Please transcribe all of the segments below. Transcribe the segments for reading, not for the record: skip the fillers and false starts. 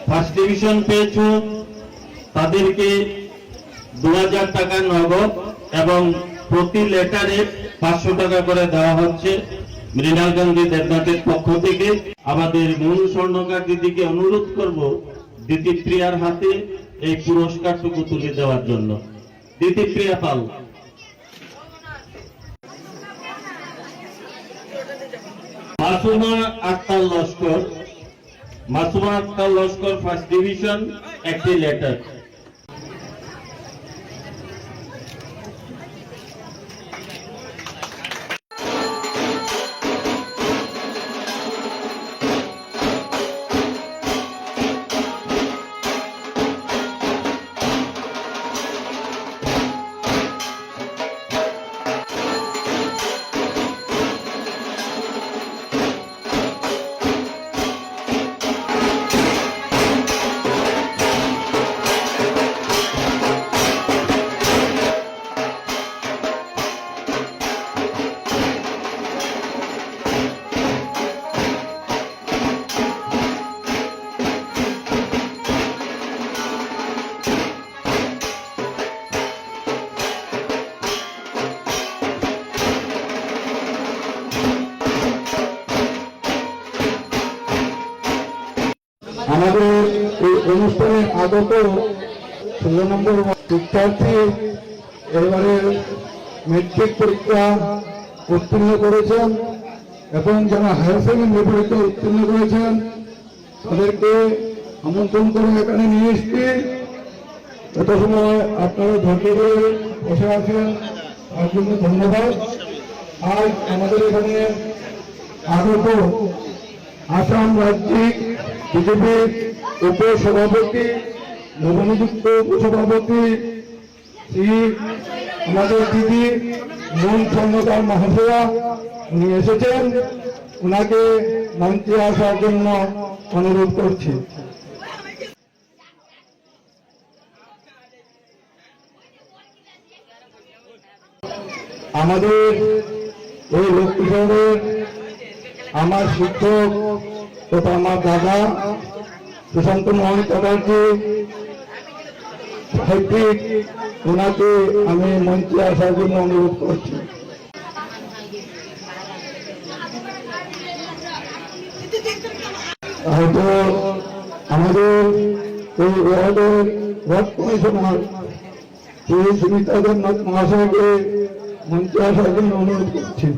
First division পেয়েছো তাদেরকে 2000 টাকা নগদ এবং প্রতি লেটারে 500 টাকা করে দেওয়া হচ্ছে মৃণাল গান্ধী দেবনাথের পক্ষ থেকে। আমাদের মূল স্বর্ণকার দিদিকে অনুরোধ করব দিতিপ্রিয়ার হাতে এই পুরস্কারটুকু তুলে দেওয়ার জন্য। দিতিপ্রিয়া পাল। মাসুমা আক্তার লস্কর, মাসুমা আক্তার লস্কর ফার্স্ট ডিভিশন, একটি লেটার। আমাদের এই অনুষ্ঠানে আগত 16 নম্বর শিক্ষার্থী এবারে মেট্রিক পরীক্ষা উত্তীর্ণ করেছেন এবং যারা হায়ার সেকেন্ডারি পরীক্ষা উত্তীর্ণ করেছেন তাদেরকে আমন্ত্রণ করে এখানে নিয়ে এসছি। এত সময় আপনারা ধৈর্য ধরে বসে আছেন তার জন্য ধন্যবাদ। আজ আমাদের এখানে আগত আসাম রাজ্যিক বিজেপির উপসভাপতি, নবনিযুক্ত উপসভাপতি শ্রী আমাদের দিদি মন স্বর্ণকার মহাশয়া উনি এসেছেন, ওনাকে মঞ্চে আসার জন্য অনুরোধ করছি। আমাদের এই লক্ষ্মী শহরের আমার শিক্ষক তথা আমার দাদা সুশান্ত মোহন চ্যাটার্জি সাহিত্যিক, ওনাকে আমি মঞ্চে আসার জন্য অনুরোধ করছি। হয়তো আমাদের এই ওয়ার্ডের ওয়ার্ড কমিশনার শ্রী সুমিতা দেবনাথ মহাশয়কে মঞ্চে আসার জন্য অনুরোধ করছি।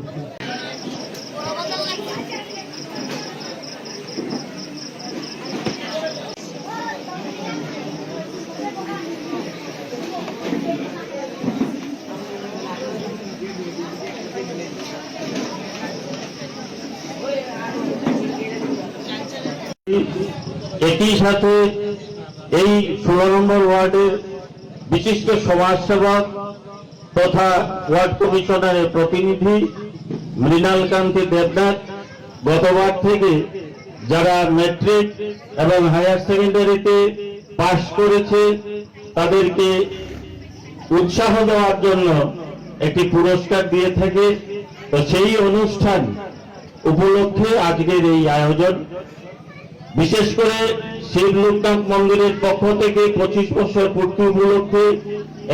একই সাথে এই 16 নম্বর ওয়ার্ডের বিশিষ্ট সমাজসেবক তথা ওয়ার্ড কমিশনারের প্রতিনিধি মৃণাল কান্তি দেবনাথ গতবার থেকে যারা মেট্রিক এবং হায়ার সেকেন্ডারিতে পাশ করেছে তাদেরকে উৎসাহ দেওয়ার জন্য একটি পুরস্কার দিয়ে থাকে। তো সেই অনুষ্ঠান উপলক্ষে আজকের এই আয়োজন। বিশেষ করে শিব লোকনাথ মন্দিরের পক্ষ থেকে 25 বছর পূর্তি উপলক্ষে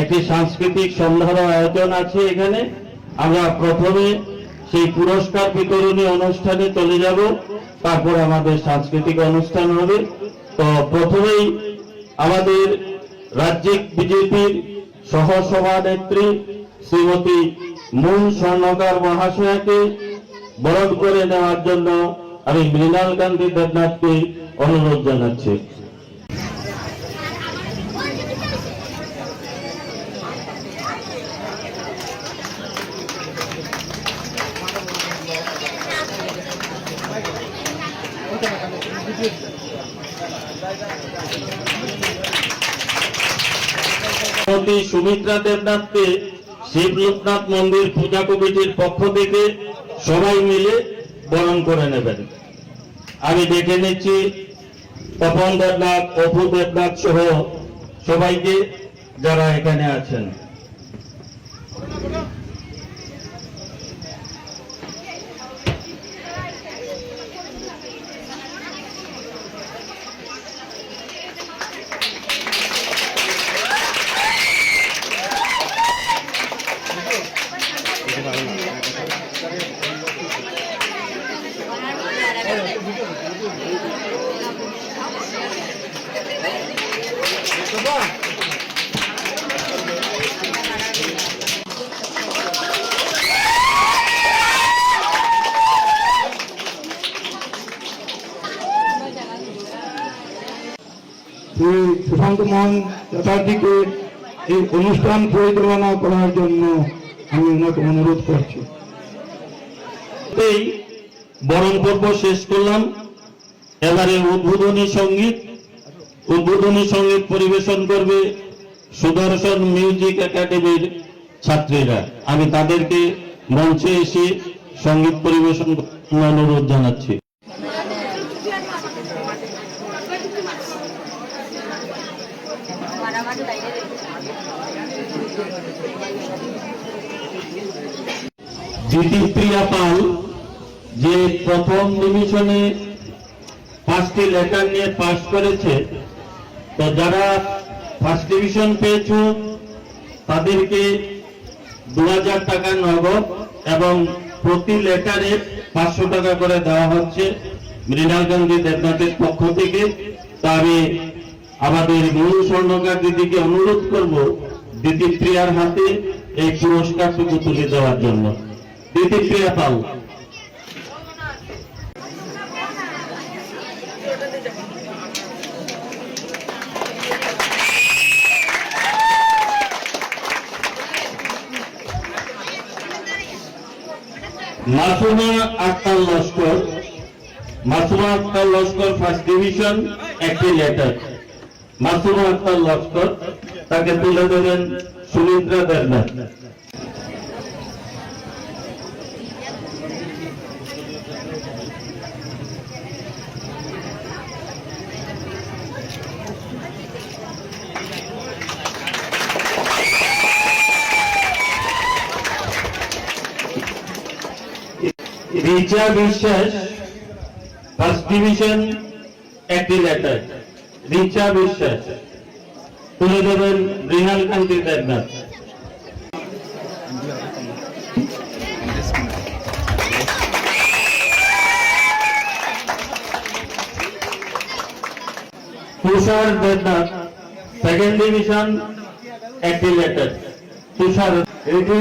একটি সাংস্কৃতিক সন্ধ্যার আয়োজন আছে এখানে। আমরা প্রথমে সেই পুরস্কার বিতরণী অনুষ্ঠানে চলে যাব, তারপর আমাদের সাংস্কৃতিক অনুষ্ঠান হবে। তো প্রথমেই আমাদের রাজ্যিক বিজেপির সহসভানেত্রী শ্রীমতী মূল স্বর্ণকার মহাশয়াকে বরণ করে নেওয়ার জন্য আমি মৃণাল গান্ধী দেবনাথকে অনুরোধ জানাচ্ছি। সুমিত্রা দেবনাথকে শিব লোকনাথ মন্দির পূজা কমিটির পক্ষ থেকে সবাই মিলে বরণ করে নেবেন। আমি ডেকে নিচ্ছি তপন দেবনাথ, অপু দেবনাথ সহ সবাইকে যারা এখানে আছেন। শ্রী সুশান্ত মোহন চ্যাটার্জিকে এই অনুষ্ঠান পরিচালনা করার জন্য আমি ওনাকে অনুরোধ করছি। এই বরণ পর্ব শেষ করলাম। এবারে উদ্বোধনী সঙ্গীত পরিবেশন করবে সুদর্শন মিউজিক একাডেমির ছাত্রীরা। আমি তাদেরকে মঞ্চে এসে সঙ্গীত পরিবেশন করার অনুরোধ জানাচ্ছি। দিতিপ্রিয়া পাল যে প্রথম ডিভিশনে 5টি লেটার নিয়ে পাস করেছে, তো যারা ফার্স্ট ডিভিশন পেয়েছো তাদেরকে 2000 টাকা নগদ এবং প্রতি লেটারে 500 টাকা করে দেওয়া হচ্ছে মৃণাল গান্ধী দেবনাথের পক্ষ থেকে। তা আমি আমাদের মূল স্বর্ণকার দিদিকে অনুরোধ করব দিতিপ্রিয়ার হাতে এই পুরস্কারটুকু তুলে দেওয়ার জন্য। দিতিপ্রিয়া পাল। মাসুমা আক্তার লস্কর ফার্স্ট ডিভিশন, একটি লেটার। মাসুমা আক্তার লস্কর, তাকে তুলে দেবেন সুমিত্রা দেবনাথ। রিচা বিশ্বাস ফার্স্ট ডিভিশন, একটি লেটার। রিচা বিশ্বাস, তুলে দেবেন মৃণাল গান্ধী দেবনাথ। তুষার দেবনাথ সেকেন্ড ডিভিশন, একটি লেটার। তুষার। এটি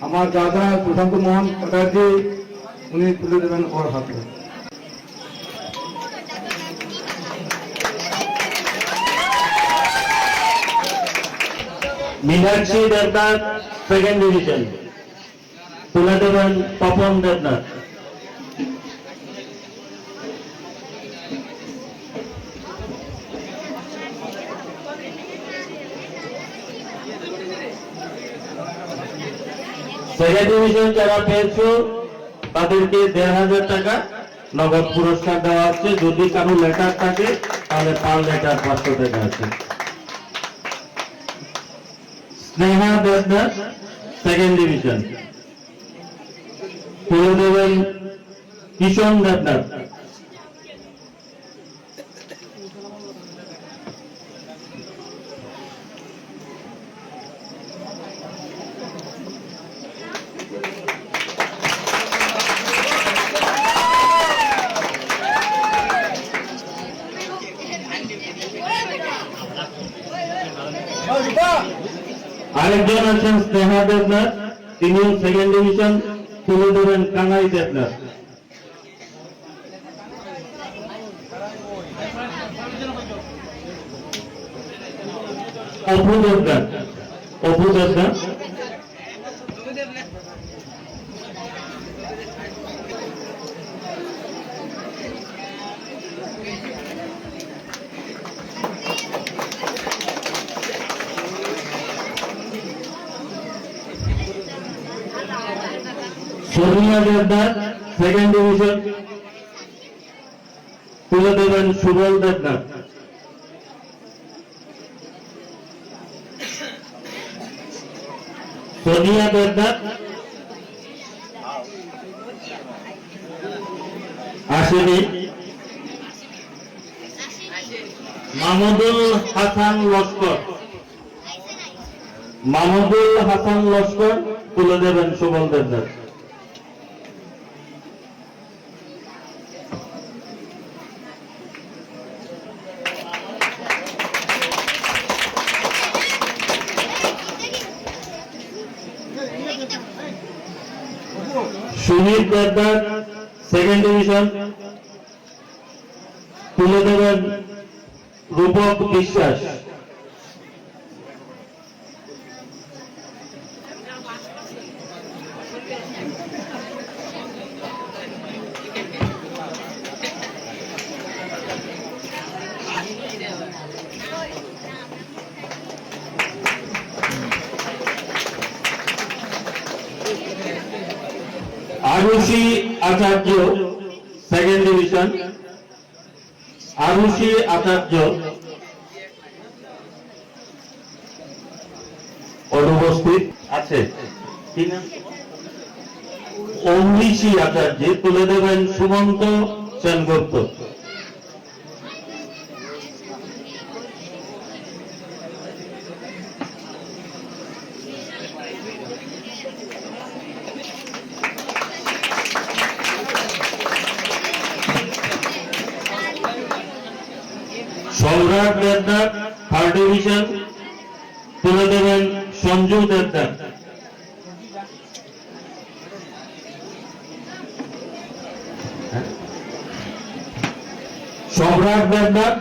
আমার দাদা সুশান্ত মোহন চ্যাটার্জি, উনি তুলে দেবেন ওর হাতে। মীনাক্ষী দেবনাথ সেকেন্ড ডিভিশন, তুলে দেবেন তপন দেবনাথ। সেকেন্ড ডিভিশন যারা পেয়েছো তাদেরকে 1500 টাকা নগদ পুরস্কার দেওয়া হচ্ছে। যদি কারো লেটার থাকে তাহলে পার লেটার 500 টাকা আছে। স্নেহা দেবনাথ সেকেন্ড ডিভিশন, তুলে দেবেন কিষণ দেবনাথ। আরেকজন আছেন স্নেহা দেবনাথ, তিনিও সেকেন্ড ডিভিশন, তুলে দেবেন কানাই দেবনাথ। অপু দেবনাথ, সোনিয়া দেবনাথ সেকেন্ড ডিভিশন, তুলে দেবেন সুবল দেবনাথ। সোনিয়া দেবনাথ আসেনি। মাহমুদুল হাসান লস্কর, তুলে দেবেন সুবল দেবনাথ। সুনীল দেবনাথ সেকেন্ড ডিভিশন, তুলে দেবেন রূপক বিশ্বাস, আরুষি আচার্য, সেকেন্ড ডিভিশন। আরুষি আচার্য অনুপস্থিত আছে। কি নাম? ঐশী আচার্য তুলে দেবেন সুমন্ত সেনগুপ্ত। সম্রাট দেবনাথ থার্ড ডিভিশন তুলে দেবেন সঞ্জু দেবনাথ। সম্রাট দেবনাথ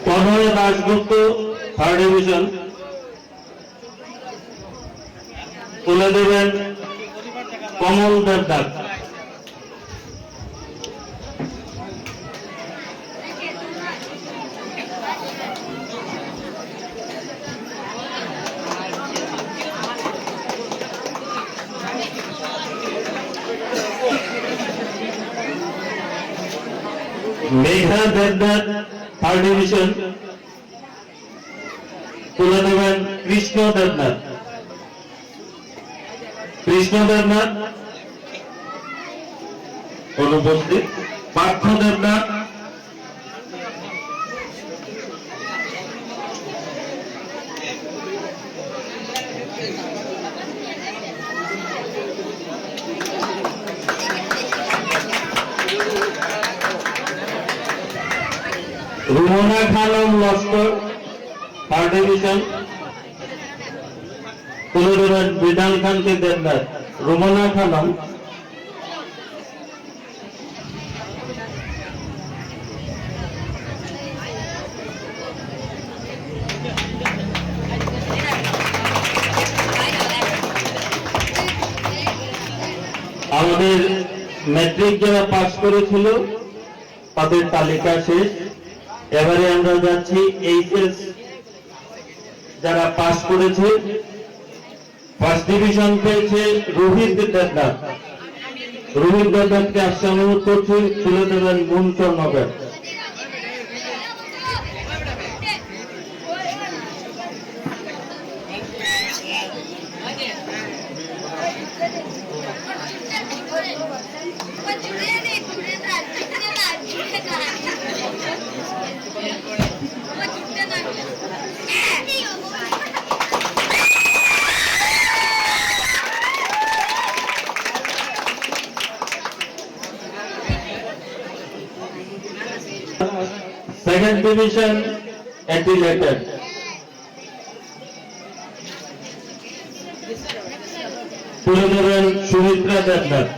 তনয় দাশগুপ্ত থার্ড ডিভিশন তুলে দেবেন কমল দেবনাথ। মেঘা দেবনাথ থার্ড ডিভিশন তুলে দেবেন কৃষ্ণ দেবনাথ। কৃষ্ণ দেবনাথ অনুপস্থিত। পার্থ দেবনাথ রুমনা খানম লস্কর থার্ড ডিভিশন তুলে দেবেন বিধান খানকে দেবনাথ। রুমনা খানম আমাদের ম্যাট্রিক যারা পাস করেছিল তাদের তালিকা শেষ। এবারে আমরা যাচ্ছি এইচএস যারা পাস করেছে। ফার্স্ট ডিভিশন পেয়েছে রোহিত দেবনাথ। রোহিত দেবনাথকে আসতে অনুরোধ করছি, তুলে দেবেন মুনচর নগর। সেকেন্ড ডিভিশন অ্যাথলেট তুলে দেবেন সুমিত্রা দেবনাথ।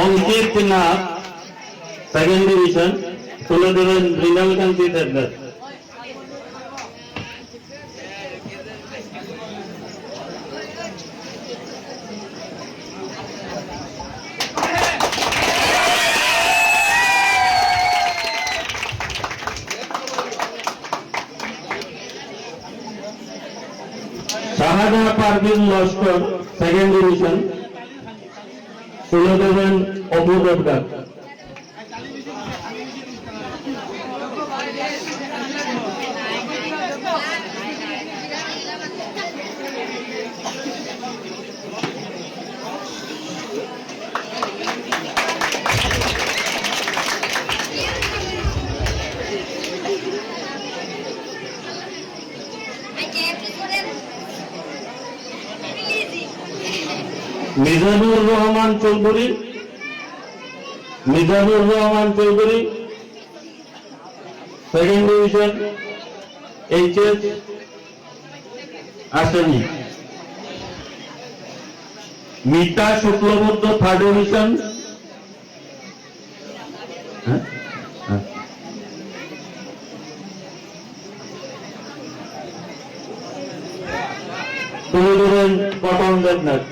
অঙ্কিত নাথ সেকেন্ড ডিভিশন তুলে দেবেন মৃণাল কান্তি দেবনাথ। শাহাদা পারভিন লস্কর সেকেন্ড ডিভিশন তুলে দেবেন Apu Debnath. Mizanur Rahman Chowdhury, Mizanur Rahman Chowdhury second division HS আসেনি। মিতা শুক্লবৈদ্য থার্ড ডিভিশন, তুলে ধরেন কটন দেবনাথ।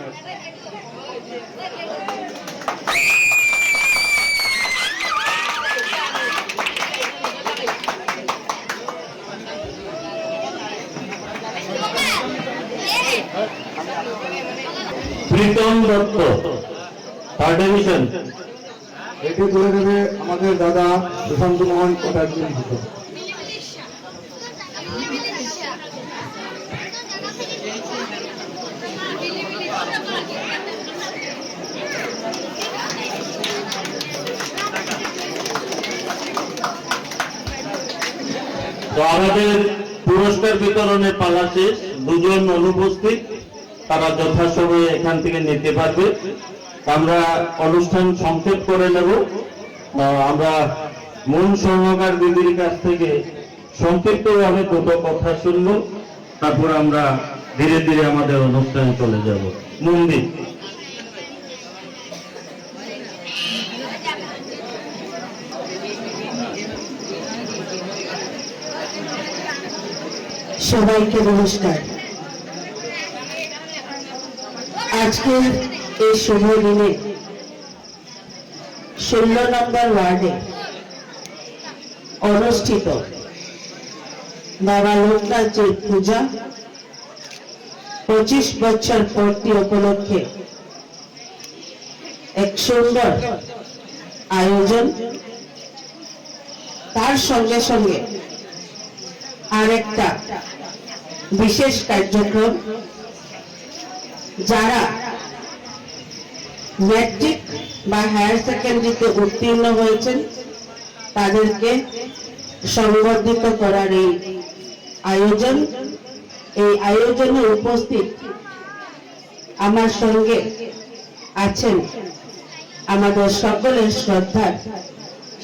Pritam Dutta third division. এটি তুলে দেবে আমাদের দাদা সুশান্ত মোহন চ্যাটার্জি। তো আমাদের পুরস্কার বিতরণের পালা শেষ, দুজন অনুপস্থিত, তারা যথাসময়ে এখান থেকে নিতে পারবে। আমরা অনুষ্ঠান সংক্ষেপ করে নেব। আমরা মূল স্বর্ণকার দিদির কাছ থেকে সংক্ষিপ্তভাবে দুটো কথা শুনবো, তারপর আমরা ধীরে ধীরে আমাদের অনুষ্ঠানে চলে যাব। মন্দির সবাইকে নমস্কার। আজকের এই শুভ দিনে 16 নম্বর ওয়ার্ডে অনুষ্ঠিত বাবা লোকনাথের পূজা 25 বছর পূর্তি উপলক্ষে এক সুন্দর আয়োজন, তার সঙ্গে সঙ্গে আরেকটা বিশেষ কার্যক্রম। যারা ম্যাট্রিক বা হায়ার সেকেন্ডারিতে উত্তীর্ণ হয়েছেন তাদেরকে সংবর্ধিত করার এই আয়োজন। এই আয়োজনে উপস্থিত আমার সঙ্গে আছেন আমাদের সকলের শ্রদ্ধার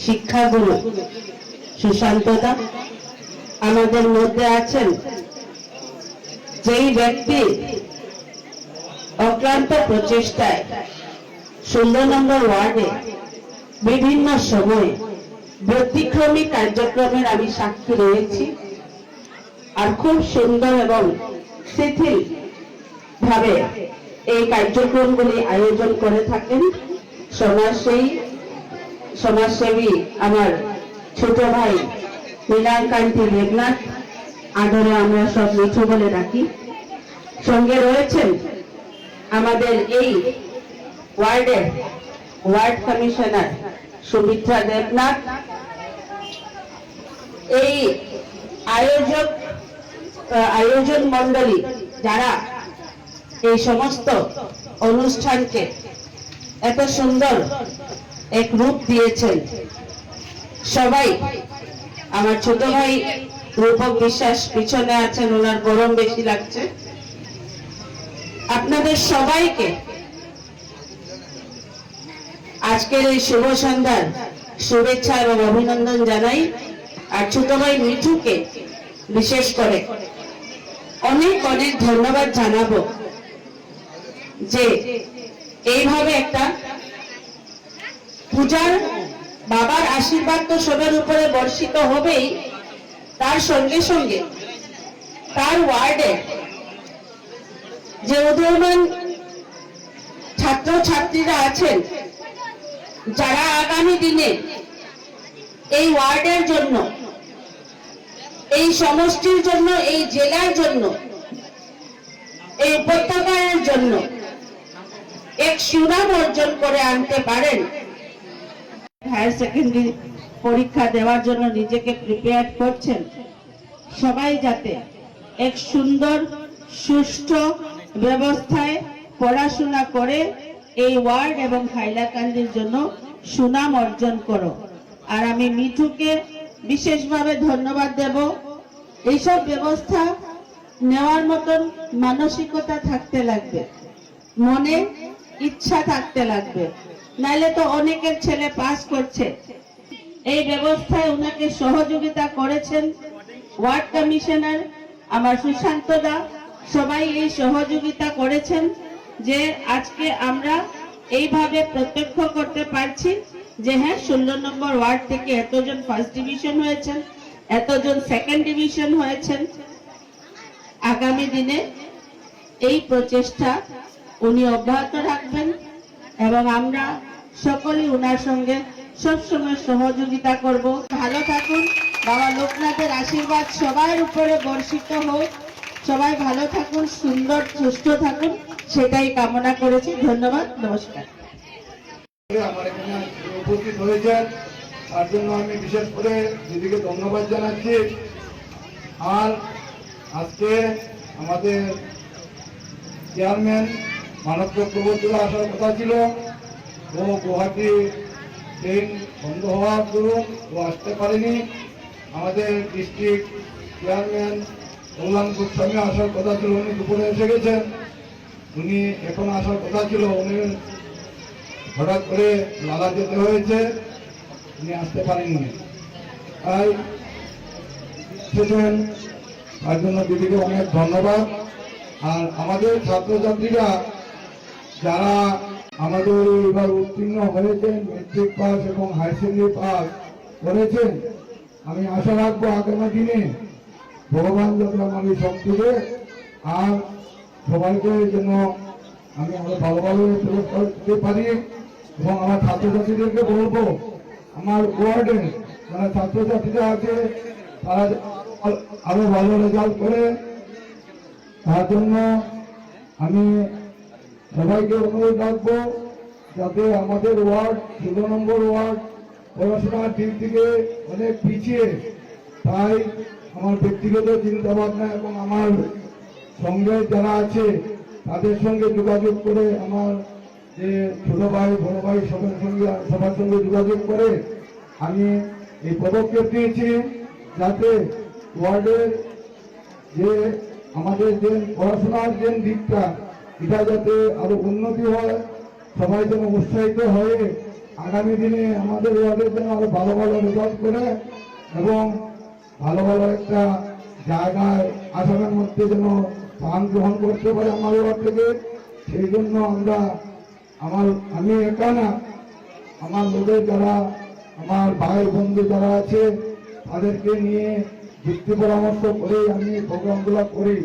শিক্ষাগুরু সুশান্তদা। আমাদের মধ্যে আছেন যেই ব্যক্তি অক্লান্ত প্রচেষ্টায় 16 নম্বর ওয়ার্ডে বিভিন্ন সময়ে ব্যতিক্রমী কার্যক্রমের আমি সাক্ষী রয়েছি, আর খুব সুন্দর এবং শিথিল ভাবে এই কার্যক্রমগুলি আয়োজন করে থাকেন সমাজসেবী আমার ছোট ভাই মৃণালকান্তি দেবনাথ, আদরে আমরা সব মিঠু বলে ডাকি। সঙ্গে রয়েছেন আমাদের এই ওয়ার্ডের ওয়ার্ড কমিশনার সুমিত্রা দেবনাথ। এই আয়োজন মণ্ডলী যারা এই সমস্ত অনুষ্ঠানকে এত সুন্দর এক রূপ দিয়েছেন, সবাই। আমার ছোট ভাই রূপক বিশ্বাস পিছনে আছেন, ওনার গরম বেশি লাগছে। আপনাদের সবাইকে আজকের এই শুভ সন্ধ্যার শুভেচ্ছা এবং অভিনন্দন জানাই। আর ছোট ভাই মিঠুকে বিশেষ করে অনেক অনেক ধন্যবাদ জানাবো যে এইভাবে একটা পূজার বাবার আশীর্বাদ তো সবার উপরে বর্ষিত হবেই, তার সঙ্গে সঙ্গে তার ওয়ার্ডে যে উদীয়মান ছাত্র ছাত্রীরা আছেন, যারা আগামী দিনে এই ওয়ার্ডের জন্য, এই সমষ্টির জন্য, এই জেলার জন্য, এই উপত্যকার জন্য এক সুনাম অর্জন করে আনতে পারেন, হায়ার সেকেন্ডারি পরীক্ষা দেওয়ার জন্য নিজেকে প্রিপেয়ার করছেন, সবাই যাতে এক সুন্দর সুষ্ঠু ব্যবস্থায় পড়াশোনা করে এই ওয়ার্ড এবং হাইলাকান্দির জন্য সুনাম অর্জন করো। আর আমি মিঠুকে বিশেষভাবে ধন্যবাদ দেব। এইসব ব্যবস্থা নেওয়ার মতন মানসিকতা থাকতে লাগবে, মনে ইচ্ছা থাকতে লাগবে, নাহলে তো অনেকের ছেলে পাস করছে। এই ব্যবস্থায় উনাকে সহযোগিতা করেছেন ওয়ার্ড কমিশনার আমার সুশান্ত দা, সবাই এই সহযোগিতা করেছেন যে আজকে আমরা এইভাবে প্রত্যক্ষ করতে পারছি যে হ্যাঁ 16 নম্বর ওয়ার্ড থেকে এতজন ফার্স্ট ডিভিশন হয়েছেন, এতজন সেকেন্ড ডিভিশন হয়েছেন। আগামী দিনে এই প্রচেষ্টা উনি অব্যাহত রাখবেন এবং আমরা সকলেই উনার সঙ্গে সবসময় সহযোগিতা করব। ভালো থাকুন, বাবা লোকনাথের আশীর্বাদ সবার উপরে বর্ষিত হোক, সবাই ভালো থাকুন, সুন্দর সুস্থ থাকুন, সেটাই কামনা করেছি। ধন্যবাদ, নমস্কার। আমার এখানে উপস্থিত হয়েছেন তার জন্য আমি বিশেষ করে দিদিকে ধন্যবাদ জানাচ্ছি। আর আজকে আমাদের চেয়ারম্যান মানব চক্রবর্তী আসার কথা ছিল, ও গুয়াহাটি ট্রেন বন্ধ হওয়ার দরুন ও আসতে পারেনি। আমাদের ডিস্ট্রিক্ট চেয়ারম্যান কল্যাণ গোস্বামী আসার কথা ছিল, উনি দুপুরে এসে গেছেন। উনি এখন আসার কথা ছিল, উনি হঠাৎ করে লালা যেতে হয়েছে, উনি আসতে পারেননি। তাই এসেছেন, তার জন্য দিদিকে অনেক ধন্যবাদ। আর আমাদের ছাত্রছাত্রীরা যারা আমাদের এবার উত্তীর্ণ হয়েছেন, মেট্রিক পাস এবং হায়ার সেকেন্ডারি পাস করেছেন, আমি আশা রাখবো আগামী দিনে ভগবান যাতে আমার এই শক্তি দেয় আর সবাইকে যেন আমি আরো ভালোভাবে পুরস্কার দিতে পারি। এবং আমার ছাত্রছাত্রীদেরকে বলবো, আমার ওয়ার্ডে যারা ছাত্রছাত্রীরা আছে তারা আরো ভালো রেজাল্ট করে, তার জন্য আমি সবাইকে অনুরোধ রাখবো যাতে আমাদের ওয়ার্ড 16 নম্বর ওয়ার্ড পড়াশোনার দিক থেকে অনেক পিছিয়ে। তাই আমার ব্যক্তিগত চিন্তা ভাবনা এবং আমার সঙ্গে যারা আছে তাদের সঙ্গে যোগাযোগ করে, আমার যে ছোট ভাই বড় ভাই সবার সঙ্গে যোগাযোগ করে আমি এই পদক্ষেপ নিয়েছি যাতে ওয়ার্ডের যে আমাদের যে পড়াশোনার যে দিকটা এটা যাতে আরো উন্নতি হয়, সবাই যেন উৎসাহিত হয়ে আগামী দিনে আমাদের ওয়ার্ডের জন্য আরো ভালো ভালো রেজাল্ট করে এবং ভালো ভালো একটা জায়গায় আসামের মধ্যে যেন স্থান গ্রহণ করতে পারে আমার ওয়ার্ড থেকে। সেই জন্য আমি একা না, আমার লোকের যারা আমার ভাই বন্ধু যারা আছে তাদেরকে নিয়ে যুক্তি পরামর্শ করে আমি প্রোগ্রামগুলো করি।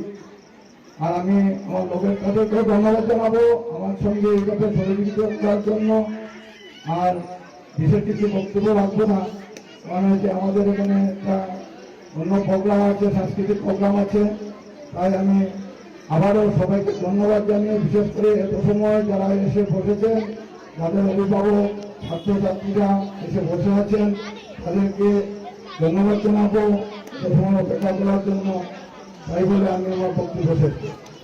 আর আমি আমার লোকের তাদেরকে ধন্যবাদ জানাবো আমার সঙ্গে এই কথা সহযোগিতা করার জন্য। আর বিশেষ কিছু বক্তব্য রাখবো না, কারণ হচ্ছে আমাদের এখানে একটা অন্য প্রোগ্রাম আছে, সাংস্কৃতিক প্রোগ্রাম আছে। তাই আমি আবারও সবাইকে ধন্যবাদ জানিয়ে, বিশেষ করে এত সময় যারা এসে বসেছেন, যাদের অভিভাবক ছাত্রছাত্রীরা এসে বসে আছেন, তাদেরকে ধন্যবাদ জানাবো এত সময় অপেক্ষা করার জন্য। তাই বলে আমি আমার বক্তব্য শেষ করছি।